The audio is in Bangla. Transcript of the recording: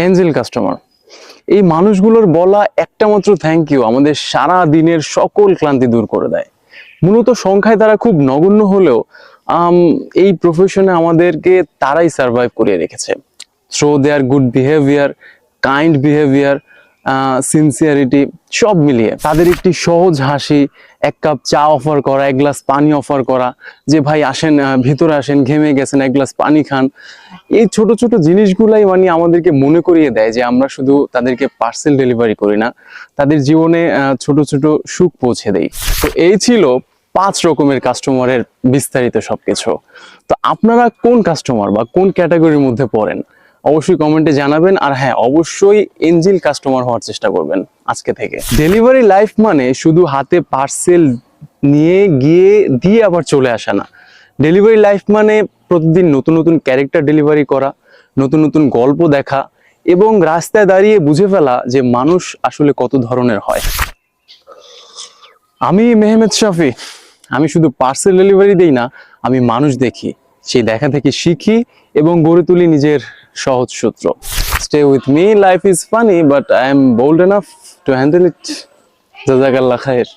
Angel customer. এই মানুষগুলোর বলা একটা মাত্র থ্যাংক ইউ আমাদের সারা দিনের সকল ক্লান্তি দূর করে দেয়। মূলত সংখ্যায় তারা খুব নগণ্য হলেও এই প্রফেশনে আমাদেরকে তারাই সার্ভাইভ করিয়ে রেখেছে। Through their good behaviour, kind behaviour, sincerity, সব মিলিয়ে তাদের একটি সহজ হাসি, এক কাপ চা অফার করা, এক গ্লাস পানি অফার করা, যে ভাই আসেন ভিতরে আসেন, ঘেমে গেছেন, এক গ্লাস পানি খান, এই ছোট ছোট জিনিসগুলাই মানে আমাদেরকে মনে করিয়ে দেয় যে আমরা শুধু তাদেরকে পার্সেল ডেলিভারি করি না, তাদের জীবনে ছোট ছোট সুখ পৌঁছে দেই। তো এই ছিল 5 রকমের কাস্টমারের বিস্তারিত সবকিছু। তো আপনারা কোন কাস্টমার বা কোন ক্যাটাগরির মধ্যে পড়েন অবশ্যই কমেন্টে জানাবেন। আর হ্যাঁ, অবশ্যই এঞ্জেল কাস্টমার হওয়ার চেষ্টা করবেন আজকে থেকে। ডেলিভারি লাইফ মানে শুধু হাতে পার্সেল নিয়ে গিয়ে দিয়ে আবার চলে আসা না। ডেলিভারি লাইফ মানে প্রতিদিন নতুন নতুন ক্যারেক্টার ডেলিভারি করা, নতুন নতুন গল্প দেখা এবং রাস্তায় দাঁড়িয়ে বুঝে ফেলা যে মানুষ আসলে কত ধরনের হয়। আমি মেহমেদ শাফি, আমি শুধু পার্সেল ডেলিভারি দেই না, আমি মানুষ দেখি, সেই দেখা থেকে শিখি এবং গড়ে তুলি নিজের সহজ সূত্র। Stay with me, life is funny but I am bold enough to handle it. জাযাকাল্লাহ খায়ের।